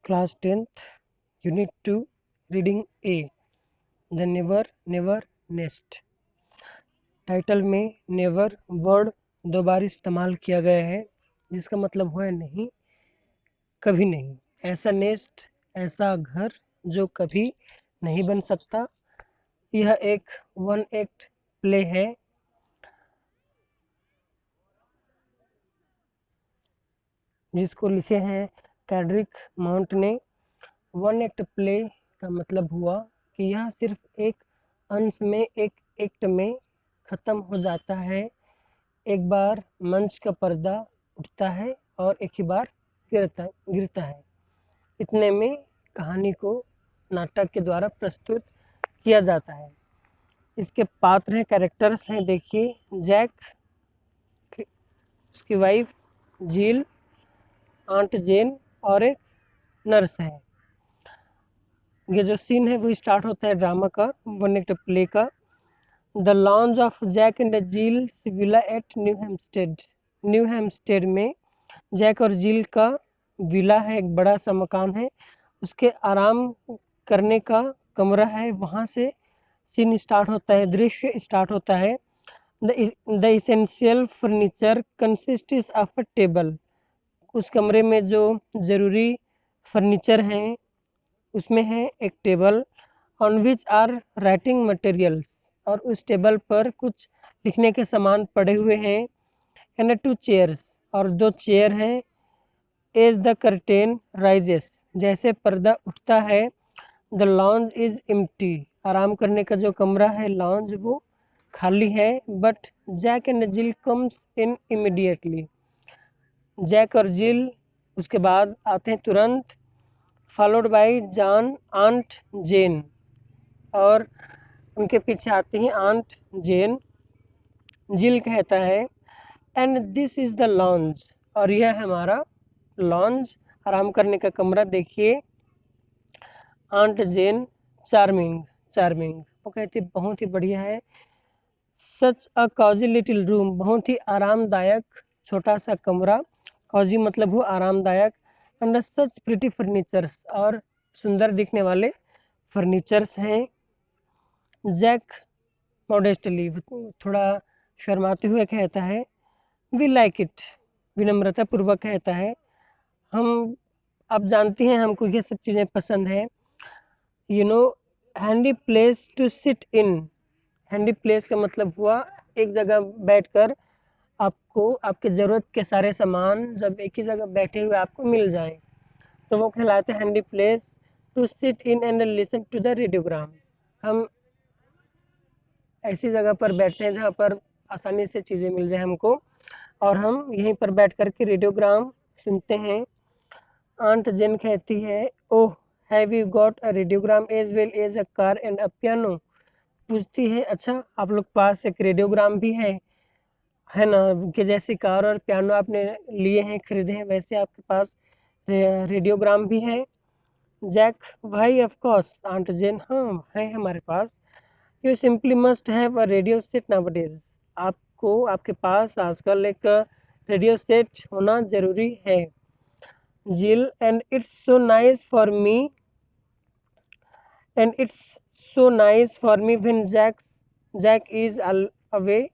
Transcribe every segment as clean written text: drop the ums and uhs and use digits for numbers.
Class 10th unit 2 reading A the never never nest. Title में never word 2 बार इस्तेमाल किया गया है जिसका मतलब हुआ नहीं, कभी नहीं। ऐसा नेस्ट, ऐसा घर जो कभी नहीं बन सकता। यह एक 1 एक्ट प्ले है जिसको लिखे हैं कैड्रिक माउंट ने। 1 एक्ट प्ले का मतलब हुआ कि यह सिर्फ एक अंश में, एक एक्ट में ख़त्म हो जाता है। एक बार मंच का पर्दा उठता है और एक ही बार गिरता है। इतने में कहानी को नाटक के द्वारा प्रस्तुत किया जाता है। इसके पात्र हैं, कैरेक्टर्स हैं, देखिए जैक, उसकी वाइफ जील, आंट जेन और एक नर्स है। ये जो सीन है वो स्टार्ट होता है ड्रामा का, 1 एक्ट प्ले का। The launch of Jack and Jill's villa at New Hampstead. New Hampstead में जैक और जील का विला है, एक बड़ा सा मकान है, उसके आराम करने का कमरा है। वहाँ से सीन स्टार्ट होता है, दृश्य स्टार्ट होता है। The essential furniture consists of a table. उस कमरे में जो ज़रूरी फर्नीचर हैं उसमें है एक table, on which are writing materials, और उस टेबल पर कुछ लिखने के सामान पड़े हुए हैं। एंड 2 चेयर्स, और 2 चेयर हैं। एज द कर्टेन राइजेस, जैसे पर्दा उठता है। द लॉन्ज इज एम्प्टी, आराम करने का जो कमरा है लॉन्ज वो खाली है। But Jack and Jill comes in immediately. Jack और जिल उसके बाद आते हैं तुरंत, followed by John aunt Jane, और उनके पीछे आती हैं आंट जेन। जिल कहता है and this is the lounge, और यह है हमारा लॉन्ज, आराम करने का कमरा। देखिए आंट जेन चार्मिंग चार्मिंग, वो कहती है बहुत ही बढ़िया है। सच अ कॉजी लिटिल रूम, बहुत ही आरामदायक छोटा सा कमरा। कॉजी मतलब हुआ आरामदायक। एंड सच प्रिटी फर्नीचर्स, और सुंदर दिखने वाले फर्नीचर्स हैं। जैक मॉडेस्टली, थोड़ा शर्माते हुए कहता है, वी लाइक इट, विनम्रता पूर्वक कहता है, हम, आप जानती हैं हमको ये सब चीज़ें पसंद है। You know, handy place to sit in. Handy place का मतलब हुआ एक जगह बैठकर आपको आपके ज़रूरत के सारे सामान जब एक ही जगह बैठे हुए आपको मिल जाएं तो वो कहलाते हैं handy place. To sit in and listen to the radiogram, हम ऐसी जगह पर बैठते हैं जहाँ पर आसानी से चीज़ें मिल जाए हमको, और हम यहीं पर बैठ कर के रेडियोग्राम सुनते हैं। आंट जेन कहती है, oh have you got a radiogram as well as a car and a piano. पूछती है, अच्छा आप लोग पास एक रेडियोग्राम भी है ना, कि जैसे कार और पियानो आपने लिए हैं, खरीदे हैं, वैसे आपके पास रेडियोग्राम भी है। जैक, भाई ऑफ कोर्स आंट जेन, हाँ है हमारे पास। You simply must have a radio set nowadays, आपको आपके पास आजकल एक रेडियो सेट होना ज़रूरी है। Jill, and it's so nice for me, and it's so nice for me when Jack is away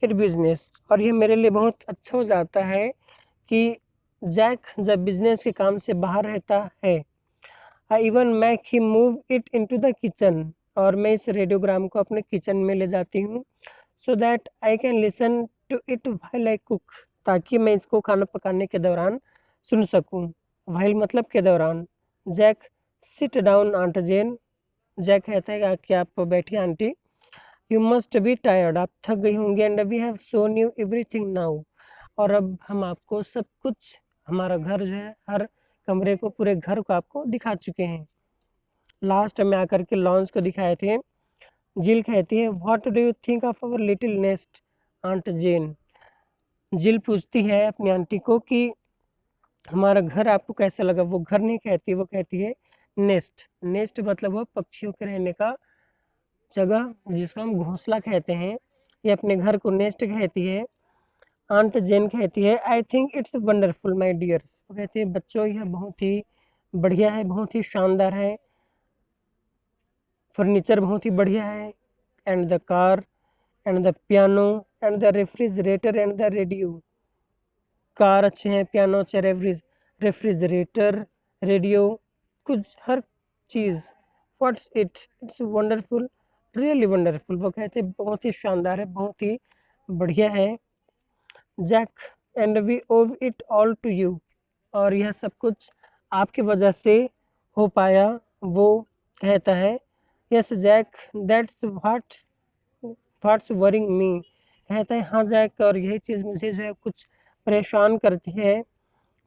at business, और ये मेरे लिए बहुत अच्छा हो जाता है कि जैक जब बिजनेस के काम से बाहर रहता है। I even make he move it into the kitchen, और मैं इस रेडियोग्राम को अपने किचन में ले जाती हूँ, so that I can listen to it while I cook, ताकि मैं इसको खाना पकाने के दौरान सुन सकूँ। व्हाइल मतलब के दौरान। Jack, sit down aunt Jane, Jack कहता है कि आप बैठिए aunty. You must be tired, आप थक गई होंगी। And we have shown you everything now, और अब हम आपको सब कुछ, हमारा घर जो है, हर कमरे को, पूरे घर को आपको दिखा चुके हैं। लास्ट में आकर के लॉन्च को दिखाए थे। जिल कहती है, what do you think of our little nest Aunt Jane. Jill पूछती है अपनी आंटी को कि हमारा घर आपको कैसा लगा। वो घर नहीं कहती, वो कहती है नेस्ट। नेस्ट मतलब वो पक्षियों के रहने का जगह, जिसको हम घोंसला कहते हैं। ये अपने घर को नेस्ट कहती है। आंट जेन कहती है, I think it's wonderful my dears, वो कहती है बच्चों यह बहुत ही बढ़िया है, बहुत ही शानदार है, फर्नीचर बहुत ही बढ़िया है, and the car and the piano and the refrigerator and the radio. Car अच्छे हैं, पियानो अच्छा, रेफ्रिजरेटर, रेडियो, कुछ हर चीज़। What's it's wonderful, really wonderful. वो कहते हैं बहुत ही शानदार है, बहुत ही बढ़िया है। Jack, and we owe it all to you, और यह सब कुछ आपकी वजह से हो पाया। वो कहता है yes Jack, that's what's worrying me. कहता है हाँ जैक, और यही चीज़ मुझे जो है कुछ परेशान करती है।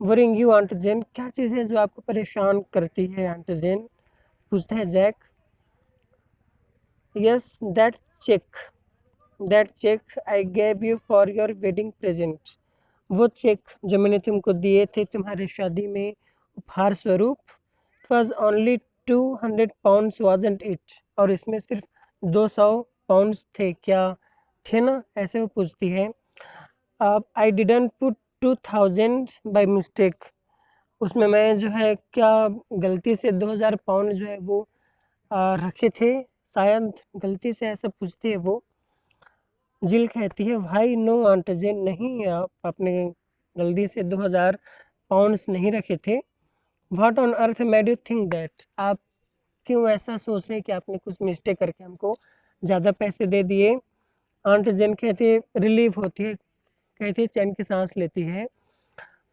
वरिंग यू आंट जेन, क्या चीज़ है जो आपको परेशान करती है आंट जेन, पूछता है Jack. Yes that cheque I gave you for your wedding present. वो चेक जो मैंने तुमको दिए थे तुम्हारी शादी में उपहार स्वरूप। It was only 200 wasn't it? और इसमें सिर्फ 200 थे क्या, थे ना, ऐसे वो पूछती है। I didn't put 2000 by mistake, उसमें मैं जो है क्या गलती से 2000 जो है वो रखे थे, शायद गलती से, ऐसा पूछती है वो। जिल कहती है भाई नो आंट जेन, नहीं आपने गलती से 2000 नहीं रखे थे। What on earth made you think that, आप क्यों ऐसा सोच रहे हैं कि आपने कुछ मिस्टेक करके हमको ज़्यादा पैसे दे दिए। आंट जेन कहती है, रिलीव होती है, कहती है चैन की सांस लेती है।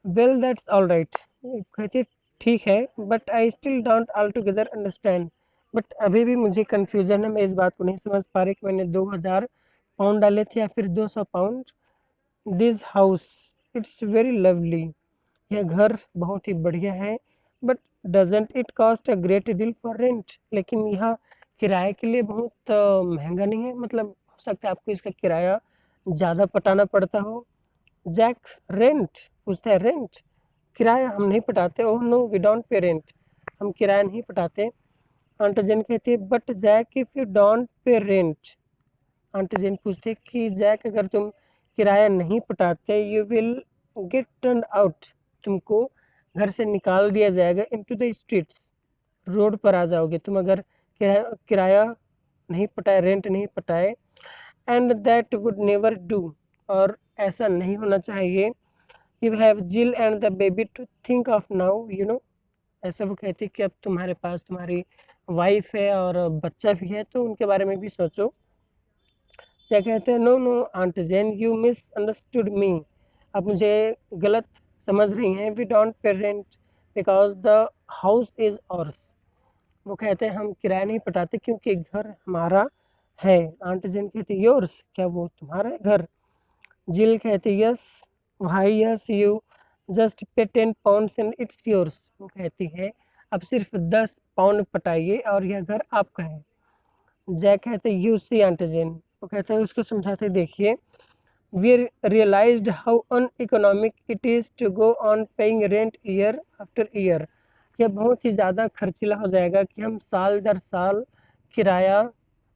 वेल दैट्स ऑल राइट, कहती है ठीक है, but I still don't all together understand, but अभी भी मुझे कन्फ्यूजन है, मैं इस बात को नहीं समझ पा रही कि मैंने 2000 डाले थे या फिर 200 this house it's very lovely, यह घर बहुत ही बढ़िया है, but doesn't it cost a great deal for rent, लेकिन यह किराए के लिए बहुत महंगा नहीं है, मतलब हो सकता है आपको इसका किराया ज़्यादा पटाना पड़ता हो। जैक, रेंट, पूछता है रेंट, किराया हम नहीं पटाते। Oh no we don't pay rent, हम किराया नहीं पटाते। आंट जेन कहती है but Jack if you don't pay rent, Aunt Jane पूछती है कि जैक अगर तुम किराया नहीं पटाते you will get turn out, तुमको घर से निकाल दिया जाएगा, इनटू द स्ट्रीट्स, रोड पर आ जाओगे तुम अगर किराया नहीं पटाए, रेंट नहीं पटाए। And that would never do, और ऐसा नहीं होना चाहिए। You have Jill and the baby to think of now, you know, ऐसा वो कहती है कि अब तुम्हारे पास तुम्हारी वाइफ है और बच्चा भी है, तो उनके बारे में भी सोचो। क्या कहते हैं, no no Aunt Jane you misunderstood me, आप मुझे गलत समझ रही हैं। We don't pay rent because the house is ours, वो कहते हैं हम किराया नहीं पटाते क्योंकि घर हमारा है। आंट जेन कहती योर्स, क्या वो तुम्हारा है घर। जिल कहती यस भाई यस यू जस्ट पे 10 पाउंड एंड इट्स योर्स, वो कहती है अब सिर्फ 10 पाउंड पटाइए और यह घर आपका है। जैक कहते यू सी आंटी जेन, वो कहते हैं उसको समझाते देखिए। We realised how uneconomic it is to go on paying rent year after year, यह बहुत ही ज़्यादा खर्चीला हो जाएगा कि हम साल दर साल किराया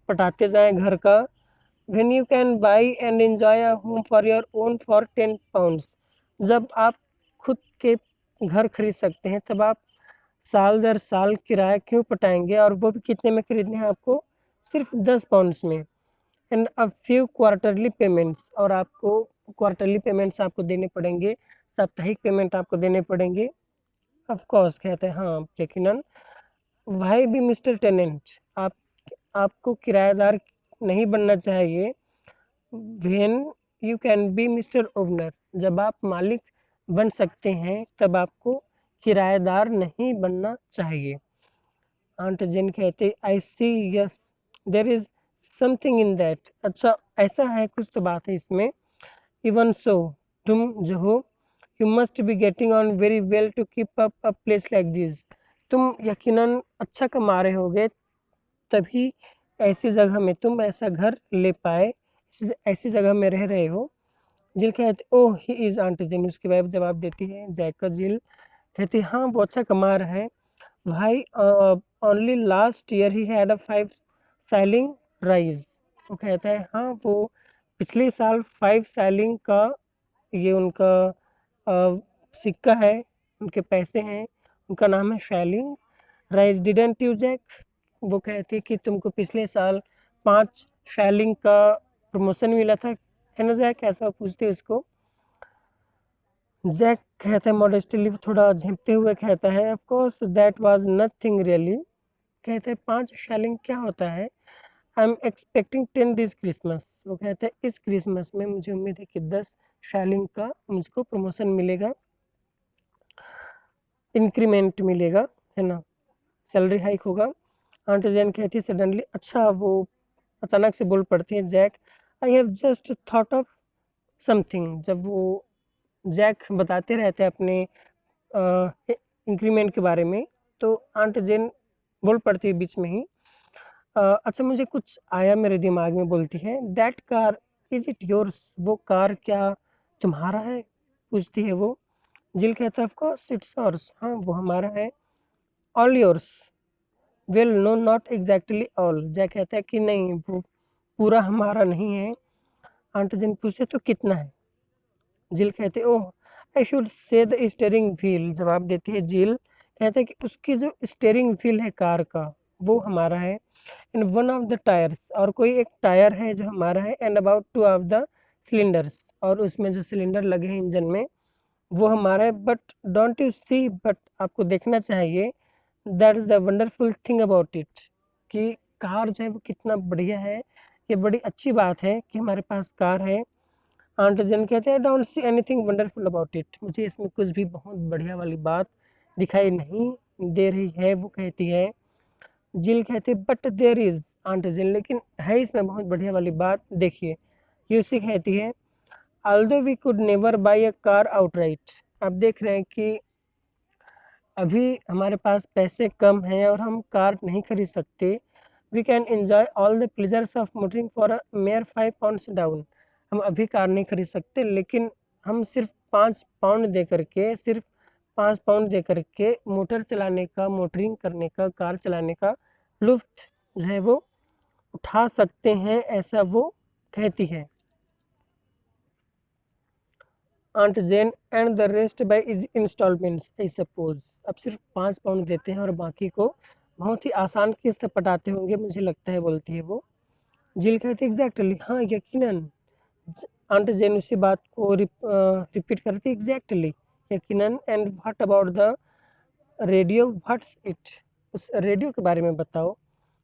पटाते जाएं घर का। when you can buy and enjoy a home for your own for 10 pounds, जब आप खुद के घर खरीद सकते हैं तब आप साल दर साल किराया क्यों पटाएंगे, और वो भी कितने में खरीदने हैं आपको, सिर्फ 10 पाउंड्स में। And a few quarterly payments, और आपको क्वार्टरली पेमेंट्स आपको देने पड़ेंगे, साप्ताहिक पेमेंट आपको देने पड़ेंगे। ऑफ कोर्स कहते हैं हाँ यकीनन। भाई भी मिस्टर टेनेंट, आपको किराएदार नहीं बनना चाहिए। When you can be mister owner, जब आप मालिक बन सकते हैं तब आपको किराएदार नहीं बनना चाहिए। आंट जेन कहते I see yes there is something in that, अच्छा ऐसा है, कुछ तो बात है इसमें। इवन सो, तुम जो हो, you must be getting on very well to keep up a place like this, तुम यकीनन अच्छा कमा रहे होगे तभी ऐसी जगह में तुम ऐसा घर ले पाए, ऐसी जगह में रह रहे हो। जिल कहते ओह ही इज आंटी जिन, उसके बाद जवाब देती है जैक। जिल कहती हाँ वो अच्छा कमा रहा है भाई, ओनली लास्ट ईयर ही हैड अ 5 साइलिंग राइज, वो कहता है हाँ वो पिछले साल 5 साइलिंग का ये उनका सिक्का है, उनके पैसे हैं, उनका नाम है शैलिंग। राइज डिडंट यू जैक, वो कहती है कि तुमको पिछले साल 5 शैलिंग का प्रमोशन मिला था, है ना जैक, ऐसा पूछते उसको। जैक कहता है मॉडेस्टली, थोड़ा झेपते हुए कहता है, of course that was nothing really. कहते हैं 5 शैलिंग क्या होता है, I am expecting 10 this Christmas. वो कहते हैं इस क्रिसमस में मुझे उम्मीद है कि 10 शैलिंग का मुझको प्रमोशन मिलेगा, इंक्रीमेंट मिलेगा, है ना, सैलरी हाइक होगा। आंटी जैन कहती है सडनली, अच्छा, वो अचानक से बोल पड़ती है, Jack I have just thought of something. जब वो जैक बताते रहते हैं अपने इंक्रीमेंट के बारे में, तो आंट जेन बोल पड़ती है बीच में ही, अच्छा मुझे कुछ आया मेरे दिमाग में, बोलती है that car is it yours, वो कार क्या तुम्हारा है, पूछती है वो। जिल कहता है ऑफ कोर्स इट्स योर्स, हाँ वो हमारा है। All yours, well no not exactly all. Jack कहता है कि नहीं वो पूरा हमारा नहीं है। आंट जिन पूछते तो कितना है। जिल कहते oh I should say the steering wheel, जवाब देती है जिल। कहते हैं कि उसकी जो स्टीयरिंग व्हील है कार का, वो हमारा है। And one of the tyres, और कोई एक टायर है जो हमारा है। And about 2 of the cylinders, और उसमें जो सिलेंडर लगे हैं इंजन में, वो हमारा है। But don't you see, but आपको देखना चाहिए, that is the wonderful thing about it, कि कार जो है वो कितना बढ़िया है। ये बड़ी अच्छी बात है कि हमारे पास कार है। आंट जन कहते हैं don't see anything wonderful about it, मुझे इसमें कुछ भी बहुत बढ़िया वाली बात दिखाई नहीं दे रही है, वो कहती है। जिल कहती है बट देर इज, आंट जिल लेकिन है इसमें बहुत बढ़िया वाली बात, देखिए। यूसी कहती है although we could never buy a car outright, आप देख रहे हैं कि अभी हमारे पास पैसे कम हैं और हम कार नहीं खरीद सकते। We can enjoy all the pleasures of motoring for a mere 5 pounds down, हम अभी कार नहीं खरीद सकते, लेकिन हम सिर्फ 5 पाउंड दे करके, सिर्फ 5 पाउंड दे करके मोटर चलाने का, मोटरिंग करने का, कार चलाने का लुफ्त जो है वो उठा सकते हैं, ऐसा वो कहती है। Aunt Jane and the rest by is installments I suppose, अब सिर्फ 5 पाउंड देते हैं और बाकी को बहुत ही आसान किस्त पटाते होंगे मुझे लगता है, बोलती है वो। जिल कहती है एग्जैक्टली, हाँ यकीनन। आंट जेन उसी बात को रिपीट करती है, एग्जैक्टली, यकीनन। And what about the radio, what's it, उस रेडियो के बारे में बताओ।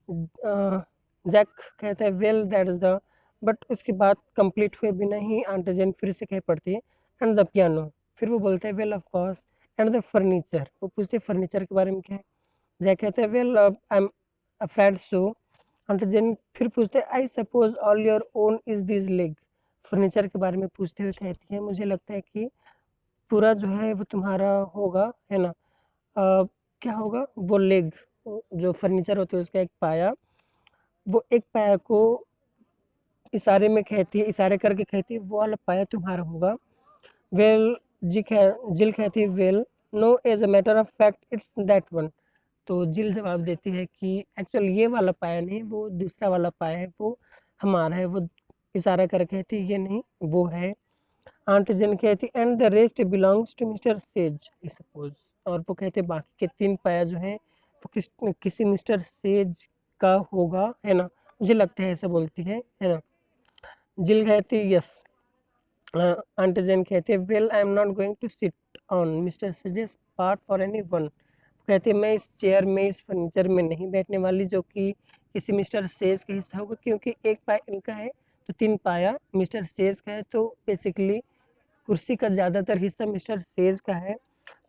जैक कहता है well that is the, but उसकी बात कंप्लीट हुए बिना ही आंट जेन फिर से कह पड़ती है एंड द पियानो, फिर वो बोलते हैं well of course. And the furniture, वो पूछते हैं फर्नीचर के बारे में क्या है। जैक कहते हैं well I am afraid so. Aunt Jane फिर पूछते हैं I suppose all your own is this leg, furniture के बारे में पूछते हुए कहती है मुझे लगता है कि पूरा जो है वो तुम्हारा होगा, है ना। क्या होगा, वो लेग, जो फर्नीचर होते हैं उसका एक पाया, वो एक पाया को इशारे में कहती है, इशारे करके कहती है वो वाला पाया तुम्हारा होगा। वेल जिल कहती है well no as a matter of fact it's that one, तो जिल जवाब देती है कि एक्चुअल ये वाला पाया नहीं, वो दूसरा वाला पाया है, वो हमारा है, वो इशारा करके कहती है ये नहीं वो है। आंट जिन कहती and the rest belongs to Mr Sage I suppose, और वो कहते बाकी के 3 पाया जो है वो किसी मिस्टर सेज का होगा, है ना, मुझे लगता है ऐसा बोलती है ना। जिल कहती यस। आंट जेन कहते हैं well I am not going to sit on Mr Sage's part for anyone, कहते हैं मैं इस चेयर में, इस फर्नीचर में नहीं बैठने वाली जो कि किसी मिस्टर सेज का हिस्सा होगा, क्योंकि एक पाया इनका है तो 3 पाया मिस्टर सेज का है, तो बेसिकली कुर्सी का ज़्यादातर हिस्सा मिस्टर सेज का है,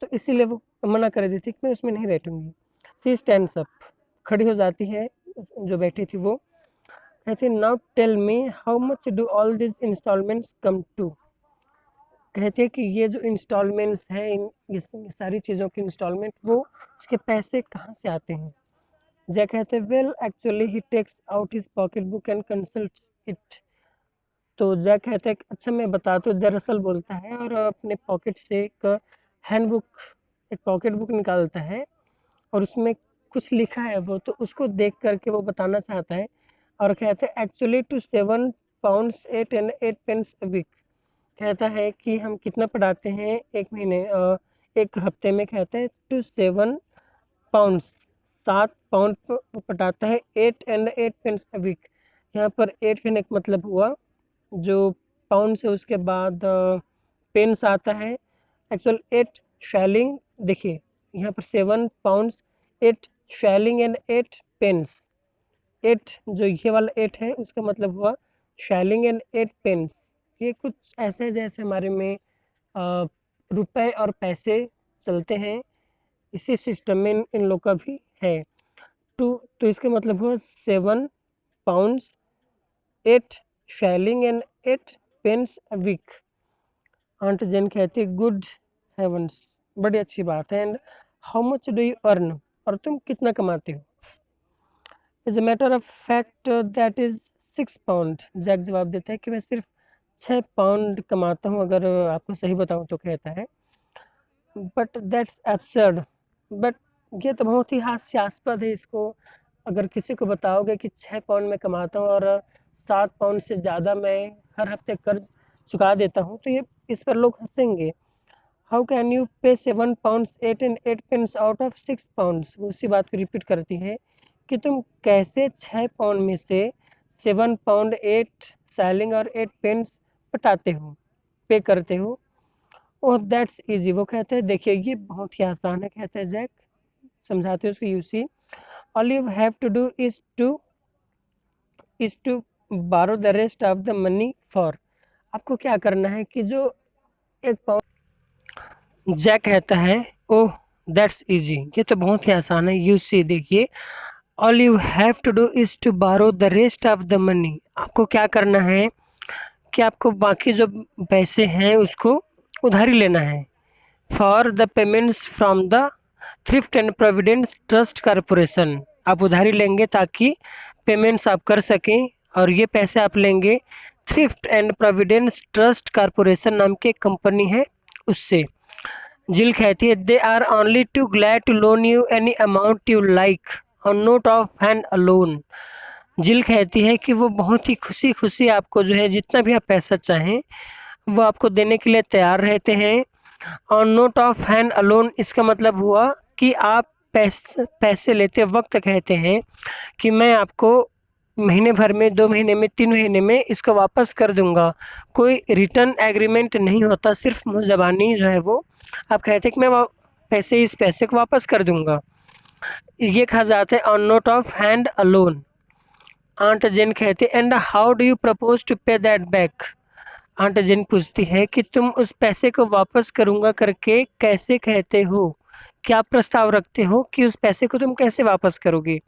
तो इसीलिए वो मना कर देती कि मैं उसमें नहीं बैठूंगी। सी स्टैंड्स अप, खड़ी हो जाती है जो बैठी थी वो। कहती now tell me how much do all this installments come to, कहते हैं कि ये जो इंस्टॉलमेंट्स है, इस सारी चीज़ों के इंस्टॉलमेंट, वो इसके पैसे कहाँ से आते हैं। जय कहते हैं well actually he takes out his pocket book and consults it, तो जय कहते हैं अच्छा मैं बताता हूँ, दरअसल बोलता है और अपने पॉकेट से एक हैंडबुक, एक पॉकेट बुक निकालता है और उसमें कुछ लिखा है वो, तो उसको देख करके वो बताना चाहता है और कहते हैं actually two 7 pounds 8 and 8 pence a week, कहता है कि हम कितना पढ़ाते हैं एक महीने, एक हफ्ते में कहते हैं टू 7 पाउंड्स, 7 पाउंड वो पटाता है। 8 and 8 pence a week, यहाँ पर 8 कहने का मतलब हुआ जो पाउंड से उसके बाद पेंस आता है, एक्चुअल 8 शैलिंग। देखिए यहाँ पर 7 पाउंड्स, 8 शैलिंग एंड 8 पेंस। 8 जो ये वाला 8 है उसका मतलब हुआ शैलिंग एंड 8 पेंस। ये कुछ ऐसे जैसे हमारे में रुपए और पैसे चलते हैं, इसी सिस्टम में इन लोग का भी है। तो इसका मतलब हुआ 7 pounds, 8 shilling and 8 pence a week. Aunt Jane कहती है गुड हेवंस, बड़ी अच्छी बात है। And how much do you earn, और तुम कितना कमाते हो? Is a matter of fact that is 6 pound. Jack जवाब देता है कि मैं सिर्फ 6 पाउंड कमाता हूँ, अगर आपको सही बताऊँ तो। कहता है बट दैट्स एब्सर्ड, बट ये तो बहुत ही हास्यास्पद है। इसको अगर किसी को बताओगे कि 6 पाउंड में कमाता हूँ और 7 पाउंड से ज़्यादा मैं हर हफ्ते कर्ज चुका देता हूँ, तो ये इस पर लोग हंसेंगे। हाउ कैन यू पे 7 pounds 8 and 8 pence out of 6 pounds. वो उसी बात को रिपीट करती है कि तुम कैसे 6 पाउंड में से 7 पाउंड 8 सैलिंग और 8 पेंस पटाते हो, पे करते हो। ओह दैट्स इजी, वो कहते हैं देखिए ये बहुत ही आसान है। कहते हैं जैक, समझाते हैं उसको। You see all you have to do is to borrow the rest of the money for. आपको क्या करना है कि जो 1 पाउंड। जैक कहता है ओह दैट्स इजी, ये तो बहुत ही आसान है। यू सी देखिए, all you have to do is to borrow the rest of the money. आपको क्या करना है कि आपको बाकी जो पैसे हैं उसको उधारी लेना है। For the payments from the thrift and Providence Trust corporation. आप उधारी लेंगे ताकि पेमेंट्स आप कर सकें, और ये पैसे आप लेंगे Thrift and Providence Trust Corporation नाम की एक कंपनी है उससे। जिल कहती है they are only too glad to loan you any amount you like on note of hand alone. Jill कहती है कि वो बहुत ही खुशी खुशी आपको जो है जितना भी आप पैसा चाहें वो आपको देने के लिए तैयार रहते हैं। On note of hand alone, इसका मतलब हुआ कि आप पैसे लेते वक्त कहते हैं कि मैं आपको महीने भर में, 2 महीने में, 3 महीने में इसको वापस कर दूंगा। कोई रिटर्न एग्रीमेंट नहीं होता, सिर्फ मुँह ज़बानी जो है वो आप कहते हैं कि मैं इस पैसे को वापस कर दूंगा। ये कहा जाता है on note of hand alone. Aunt Jane कहते and how do you propose to pay that back. Aunt Jane पूछती है कि तुम उस पैसे को वापस करूंगा करके कैसे कहते हो, क्या प्रस्ताव रखते हो कि उस पैसे को तुम कैसे वापस करोगे।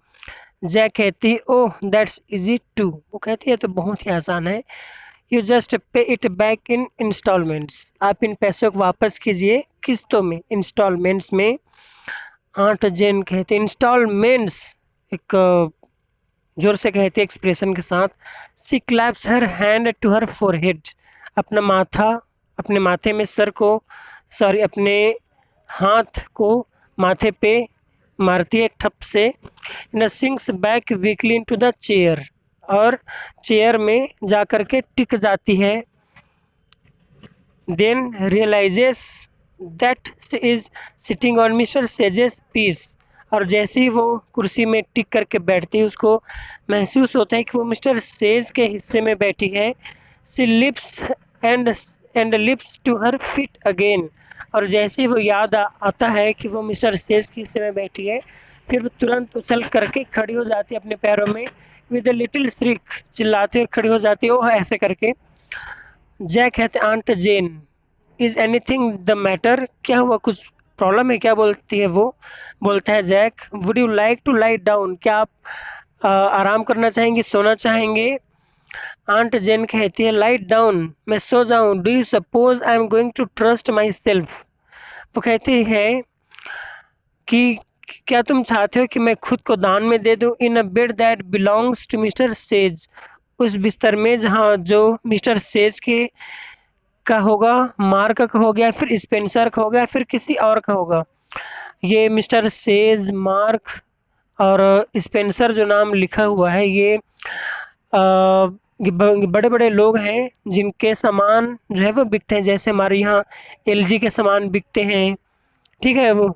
जैक कहती ओह दैट्स इजी टू, वो कहती है तो बहुत ही आसान है। You just pay it back in installments. आप इन पैसों को वापस कीजिए किस्तों में, इंस्टॉलमेंट्स में। आंट जेन कहते इंस्टॉलमेंट्स, एक जोर से कहते एक्सप्रेशन के साथ। She claps her hand to her forehead. अपना माथा, अपने माथे में सर को, सॉरी अपने हाथ को माथे पे मारती है ठप से। न sinks back weakly into the chair, और चेयर में जा कर के टिक जाती है। Then realizes that she is sitting on Mr Sage's piece. और जैसे ही वो कुर्सी में टिक करके बैठती है उसको महसूस होता है कि वो मिस्टर सेज के हिस्से में बैठी है। She lips and lips to her feet again. और जैसे ही वो याद आता है कि वो मिस्टर सेज के हिस्से में बैठी है, फिर वो तुरंत उछल करके खड़ी हो जाती है अपने पैरों में। विद अ लिटिल श्रिक, चिल्लाते हुए खड़ी हो जाती है वो ऐसे करके। जैक कहते aunt Jane is anything the matter, क्या हुआ, कुछ प्रॉब्लम है क्या, बोलती है वो। बोलता है Jack would you like to lie down, क्या आप आराम करना चाहेंगे, सोना चाहेंगे। आंट जेन कहती है लाइट डाउन, मैं सो जाऊं। Do you suppose I am going to trust myself. वो कहती है कि क्या तुम चाहते हो कि मैं खुद को दान में दे दूं। In a bed that belongs to Mr Sage, उस बिस्तर में जहाँ जो मिस्टर सेज के का होगा, मार्क का हो गया, फिर स्पेंसर का हो गया, फिर किसी और का होगा। ये मिस्टर सेज, मार्क और स्पेंसर जो नाम लिखा हुआ है ये बड़े बड़े लोग हैं जिनके सामान जो है वो बिकते हैं। जैसे हमारे यहाँ एलजी के सामान बिकते हैं, ठीक है। वो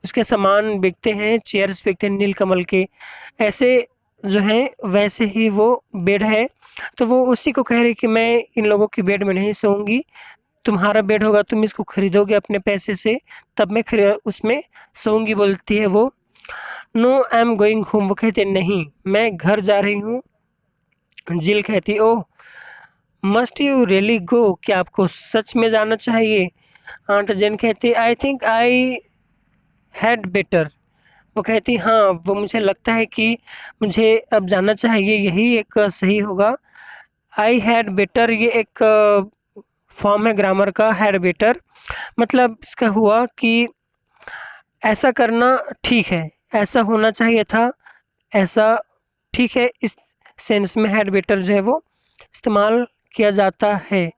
उसके सामान बिकते हैं, चेयर्स बिकते हैं नीलकमल के, ऐसे जो है वैसे ही वो बेड है। तो वो उसी को कह रही कि मैं इन लोगों की बेड में नहीं सोऊंगी, तुम्हारा बेड होगा तुम इसको खरीदोगे अपने पैसे से, तब मैं उसमें सोऊंगी, बोलती है वो। No I am going home, वो कहते नहीं मैं घर जा रही हूँ। जिल कहती ओह मस्ट यू रियली गो, क्या आपको सच में जाना चाहिए। आंट जेन कहती I think I had better, वो कहती हाँ वो मुझे लगता है कि मुझे अब जाना चाहिए, यही एक सही होगा। आई हैड बेटर ये एक फॉर्म है ग्रामर का, हैड बेटर मतलब इसका हुआ कि ऐसा करना ठीक है, ऐसा होना चाहिए था, ऐसा ठीक है, इस सेंस में हैड बेटर जो है वो इस्तेमाल किया जाता है।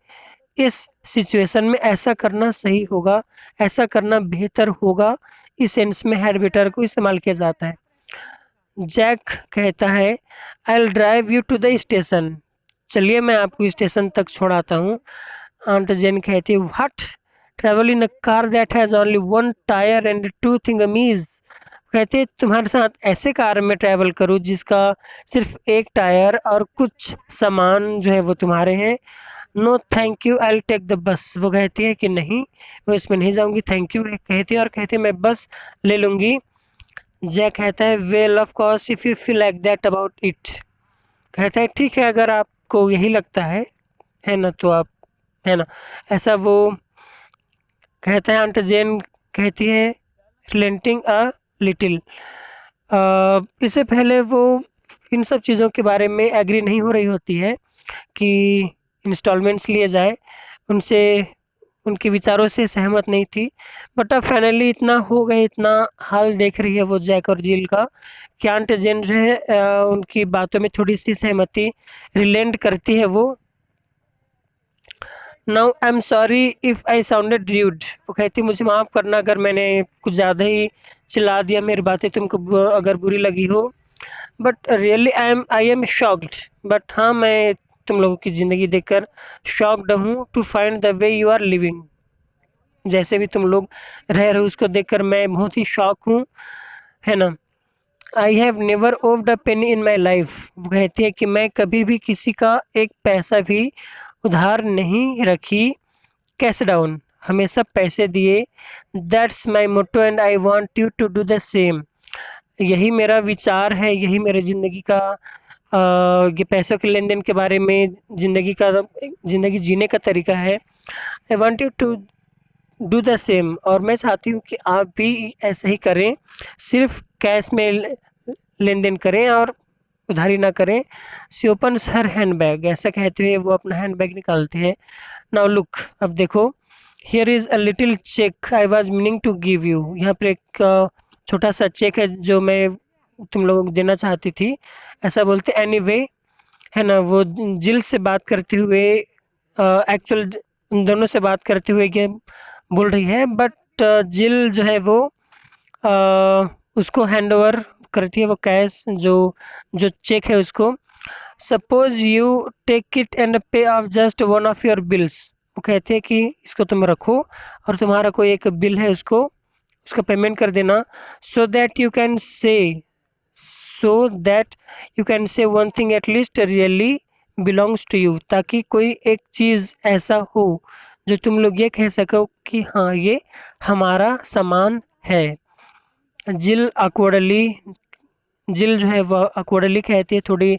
इस सिचुएशन में ऐसा करना सही होगा, ऐसा करना बेहतर होगा, इस सेंस में हैड बेटर को इस्तेमाल किया जाता है। जैक कहता है I will drive you to the station, चलिए मैं आपको स्टेशन तक छोड़ाता हूँ। आंट जेन कहती है what, travel in a car that has only one tyre and two thingummies, कहते हैं तुम्हारे साथ ऐसे कार में ट्रैवल करूँ जिसका सिर्फ एक टायर और कुछ सामान जो है वो तुम्हारे हैं। No thank you I will take the bus, वो कहती है कि नहीं वो इसमें नहीं जाऊंगी, थैंक यू कहती है और कहती है मैं बस ले लूंगी। जय कहता है well of course if you feel like that about it, कहता है ठीक है अगर आपको यही लगता है ना तो आप, है ना, ऐसा वो कहता है। आंट जेन कहती है रिलेंटिंग अ लिटिल, इससे पहले वो इन सब चीज़ों के बारे में एग्री नहीं हो रही होती है कि इंस्टॉलमेंट्स लिए जाए, उनसे उनके विचारों से सहमत नहीं थी। बट अब फाइनली इतना हो गए, इतना हाल देख रही है वो जैक और जिल का कि आंट जेन जो है उनकी बातों में थोड़ी सी सहमति रिलेंट करती है वो। Now I am sorry if I sounded rude, वो कहती मुझे माफ़ करना अगर मैंने कुछ ज़्यादा ही चिल्ला दिया, मेरी बातें तुमको अगर बुरी लगी हो। But really I am shocked, but हाँ मैं तुम लोगों की ज़िंदगी देखकर शॉक्ड हूँ, to find the way you are living, जैसे भी तुम लोग रह रहे हो उसको देखकर मैं बहुत ही शॉक हूँ, है ना। I have never owed a penny in my life, वो कहती है कि मैं कभी भी किसी का एक पैसा भी उधार नहीं रखी, कैश डाउन, हमेशा पैसे दिए। That's my motto and I want you to do the same, यही मेरा विचार है, यही मेरे ज़िंदगी का ये पैसों के लेन देन के बारे में ज़िंदगी जीने का तरीका है। I want you to do the same, और मैं चाहती हूँ कि आप भी ऐसा ही करें, सिर्फ कैश में लेन देन करें और उधारी ना करें। सी ओपन्स हर हैंड बैग, ऐसा कहते हुए वो अपना हैंड बैग निकालते हैं। नाउ लुक, अब देखो, here is a little cheque I was meaning to give you, यहाँ पर एक छोटा सा चेक है जो मैं तुम लोगों को देना चाहती थी, ऐसा बोलते एनीवे, है ना। वो जिल से बात करते हुए एक्चुअल उन दोनों से बात करते हुए ये बोल रही है, बट जिल जो है वो उसको हैंड ओवर करती है वो कैश, जो चेक है उसको। Suppose you take it and pay off just one of your bills, वो कहते हैं कि इसको तुम रखो और तुम्हारा कोई एक बिल है उसको, उसका पेमेंट कर देना। सो that you can say so that you can say one thing at least really belongs to you, ताकि कोई एक चीज़ ऐसा हो जो तुम लोग ये कह सको कि हाँ ये हमारा सामान है। जिल अकवर्डली, जिल जो है वह अकवर्डली कहती है, थोड़ी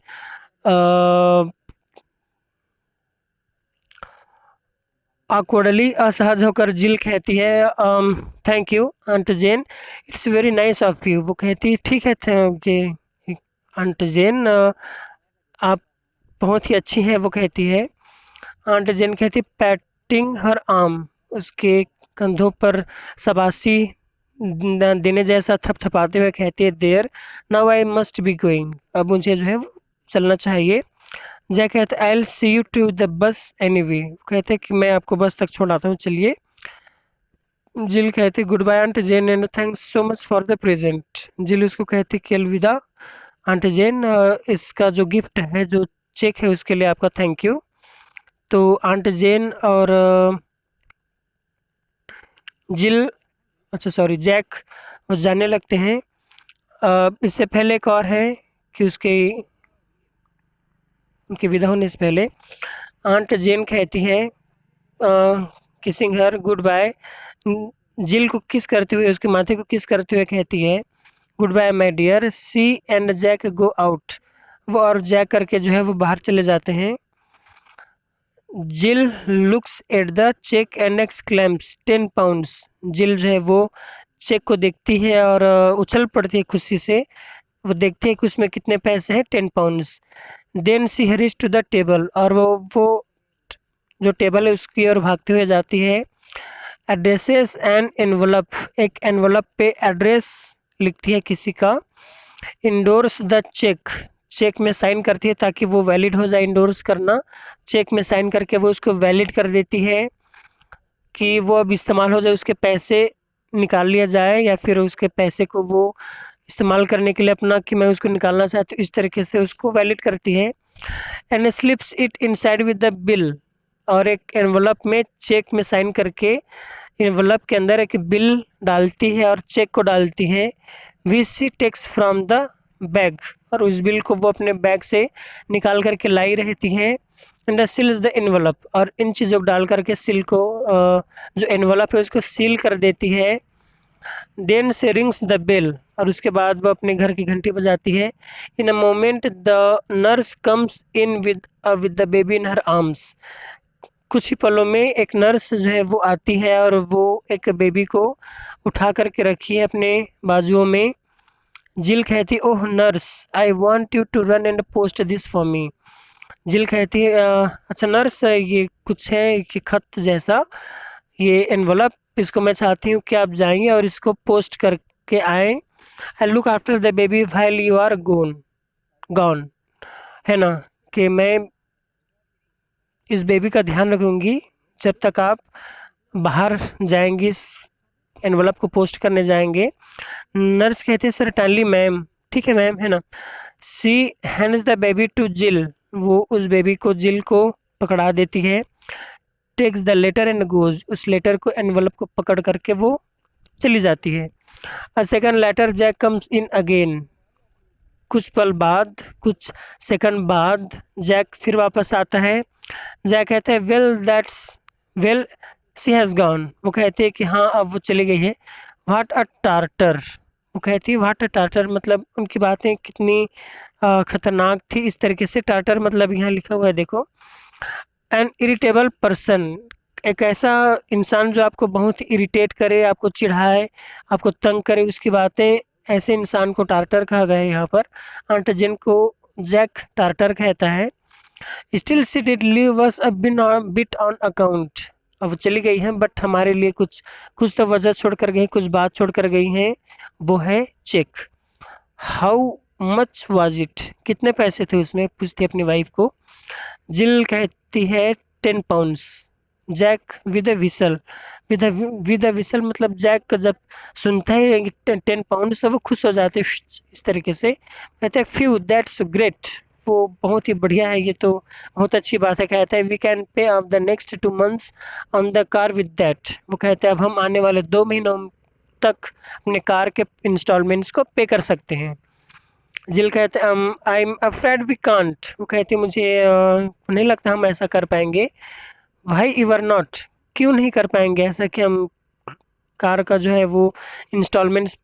awkwardly असहज होकर जिल कहती है thank you aunt Jane, it's very nice of you, वो कहती है ठीक है थैंक यू आंट जेन, आप बहुत ही अच्छी हैं, वो कहती है। आंट जेन कहती पैटिंग हर आर्म, उसके कंधों पर शाबाशी देने जैसा थपथपाते हुए कहती है there, now I must be going, अब मुझे जो है वो चलना चाहिए। जय कहते I will see you to the bus anyway, कहते हैं कि मैं आपको बस तक छोड़ाता हूँ, चलिए। जिल कहती goodbye aunt Jane and thanks so much for the present, Jill उसको कहती कि अलविदा आंट जेन, इसका जो गिफ्ट है, जो चेक है, उसके लिए आपका थैंक यू। तो आंट जेन और जिल अच्छा सॉरी, जैक वो जानने लगते हैं। इससे पहले एक और है कि उनकी विदा होने से पहले आंट जेन कहती है, किसिंग हर गुड बाय, जिल को किस करते हुए, उसके माथे को किस करते हुए कहती है goodbye my dear, she and Jack go out, वो और जैक करके जो है वो बाहर चले जाते हैं। Jill looks at the cheque and exclaims 10 pounds, Jill जो है वो चेक को देखती है और उछल पड़ती है खुशी से। वो देखती है कि उसमें कितने पैसे हैं, 10 pounds. Then she hurries to the table, और वो जो टेबल है उसकी ओर भागते हुए जाती है। एड्रेसेस एंड एनवलप, एक एनवलप पे एड्रेस लिखती है किसी का। इंडोर्स द चेक, चेक में साइन करती है ताकि वो वैलिड हो जाए। इंडोर्स करना, चेक में साइन करके वो उसको वैलिड कर देती है कि वो अब इस्तेमाल हो जाए, उसके पैसे निकाल लिया जाए, या फिर उसके पैसे को वो इस्तेमाल करने के लिए अपना कि मैं उसको निकालना चाहती हूँ, इस तरीके से उसको वैलिड करती है। And slips it inside with the bill, और एक एनवलप में चेक में साइन करके एनवलप के अंदर एक बिल डालती है और चेक को डालती है। Which she takes from the bag, और उस बिल को वो अपने बैग से निकाल करके लाई रहती है। एंड सील्स द एनवलप, और इन चीज़ों को डाल करके सील को जो एनवलप है उसको सील कर देती है। देन से रिंग्स द बेल, और उसके बाद वो अपने घर की घंटी बजाती है। In a moment the nurse comes in with the baby in her arms, कुछ ही पलों में एक नर्स जो है वो आती है और वो एक बेबी को उठा करके रखी है अपने बाजुओं में। जिल कहती, oh nurse, I want you to run and post this for me. Jill कहती है, अच्छा नर्स, ये कुछ है कि खत जैसा, ये एनवलप, इसको मैं चाहती हूँ कि आप जाएंगे और इसको पोस्ट करके आए। I look after the baby while you are gone, है ना, कि मैं इस बेबी का ध्यान रखूंगी जब तक आप बाहर जाएंगी, इस एनवलप को पोस्ट करने जाएंगे। नर्स कहते हैं सर्टेनली मैम, ठीक है मैम, है ना। सी हैंड्स द बेबी टू जिल, वो उस बेबी को जिल को पकड़ा देती है। Takes the letter and goes, उस लेटर को एनवलप को पकड़ करके वो चली जाती है। A second letter Jack comes in again, कुछ पल बाद, कुछ सेकंड बाद जैक फिर वापस आता है। जैक कहते हैं वेल सी हैज़ गॉन, वो कहते हैं कि हाँ अब वो चली गई है। व्हाट अ टार्टर, वो कहती है व्हाट अ टार्टर, मतलब उनकी बातें कितनी खतरनाक थी। इस तरीके से टार्टर मतलब यहाँ लिखा हुआ है देखो, एन इरिटेबल पर्सन, एक ऐसा इंसान जो आपको बहुत इरिटेट करे, आपको चिढ़ाए, आपको तंग करे, उसकी बातें, ऐसे इंसान को टार्टर कहा गया है यहाँ पर। आंट जेन को जैक टार्टर कहता है। Still she did leave us a bit on account, अब चली गई हैं बट हमारे लिए कुछ कुछ तो वजह छोड़ कर गई, कुछ बात छोड़ कर गई हैं, वो है cheque. How much was it, कितने पैसे थे उसमें, पूछती है अपनी वाइफ को। जिल कहती है 10 pounds. Jack with a whistle, with a whistle मतलब जैक जब सुनता है 10 पाउंड्स तो वो खुश हो जाते हैं, इस तरीके से कहते हैं फ्यू दैट्स ग्रेट, वो बहुत ही बढ़िया है, ये तो बहुत अच्छी बात है। कहता है we can pay off the next 2 months on the car with that, वो कहते हैं अब हम आने वाले 2 महीनों तक अपने कार के इंस्टॉलमेंट्स को पे कर सकते हैं। जिल कहते हैं I am afraid we can't, वो कहती है मुझे नहीं लगता हम ऐसा कर पाएंगे। वाई इवर नॉट, क्यों नहीं कर पाएंगे ऐसा कि हम कार का जो है वो इंस्टॉलमेंट्स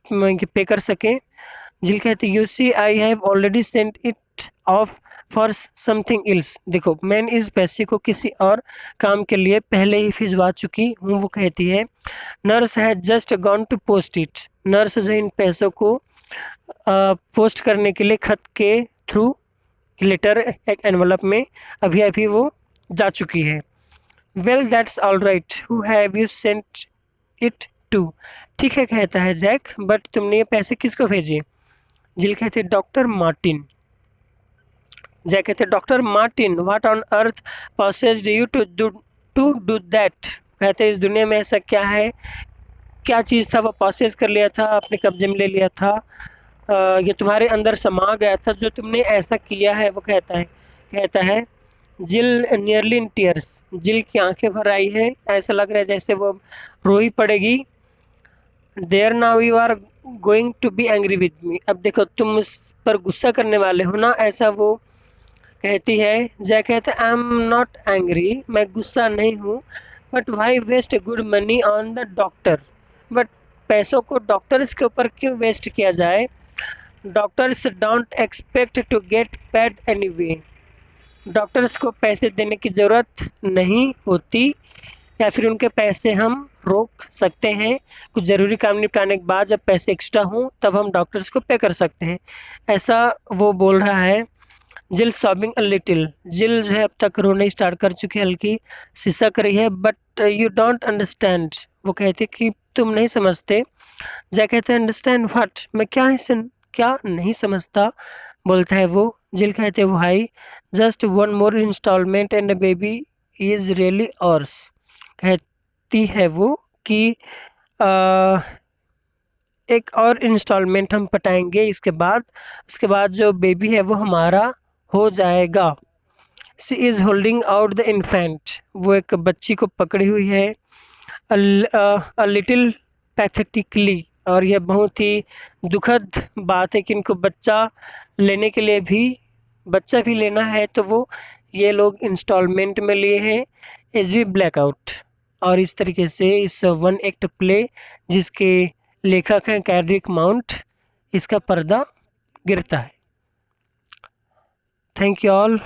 पे कर सकें। जिल कहती है you see I have already sent it off for something else, देखो मैंने इस पैसे को किसी और काम के लिए पहले ही भिजवा चुकी हूँ। वो कहती है nurse has just gone to post it, nurse जो इन पैसों को पोस्ट करने के लिए खत के थ्रू, लेटर एक एनवलप में अभी अभी वो जा चुकी है। Well that's all right, who have you sent it to, ठीक है कहता है जैक, बट तुमने ये पैसे किसको भेजे। जिल कहते डॉक्टर मार्टिन। जैक कहते doctor Martin, what on earth possessed you to do that, कहते इस दुनिया में ऐसा क्या है, क्या चीज़ था वो पॉसेस कर लिया था, अपने कब्जे में ले लिया था, ये तुम्हारे अंदर समा गया था जो तुमने ऐसा किया है। वो कहता है जिल नियरली इन टीयर्स, जिल की आंखें भर आई है, ऐसा लग रहा है जैसे वो रो ही पड़ेगी। There now you are going to be angry with me, अब देखो तुम मुझ पर गुस्सा करने वाले हो ना, ऐसा वो कहती है। जय कहता है आई एम नॉट एंग्री, मैं गुस्सा नहीं हूँ, but why waste good money on the doctor, but पैसों को डॉक्टर्स के ऊपर क्यों वेस्ट किया जाए, doctors don't expect to get paid anyway, doctors को पैसे देने की ज़रूरत नहीं होती, या फिर उनके पैसे हम रोक सकते हैं, कुछ ज़रूरी काम निपटाने के बाद जब पैसे एक्स्ट्रा हों तब हम डॉक्टर्स को पे कर सकते हैं, ऐसा वो बोल रहा है। जिल सॉबिंग अ लिटिल, जिल जो है अब तक रोना स्टार्ट कर चुकी है, हल्की सिसक रही है। बट यू डोंट अंडरस्टैंड, वो कहती कि तुम नहीं समझते। जय कहते हैं अंडरस्टैंड व्हाट, मैं क्या नहीं समझता, बोलता है वो। जिल कहते हैं भाई just one more instalment and baby is really ours, कहती है वो कि आ, एक और इंस्टॉलमेंट हम पटाएंगे इसके बाद, उसके बाद जो बेबी है वो हमारा हो जाएगा। She is holding out the infant, वो एक बच्ची को पकड़ी हुई है, अ लिटिल पैथेटिकली, और यह बहुत ही दुखद बात है कि इनको लेने के लिए भी बच्चा भी लेना है, तो वो ये लोग इंस्टॉलमेंट में लिए हैं एज वी ब्लैकआउट। और इस तरीके से इस वन एक्ट प्ले जिसके लेखक हैं कैड्रिक माउंट, इसका पर्दा गिरता है। Thank you all.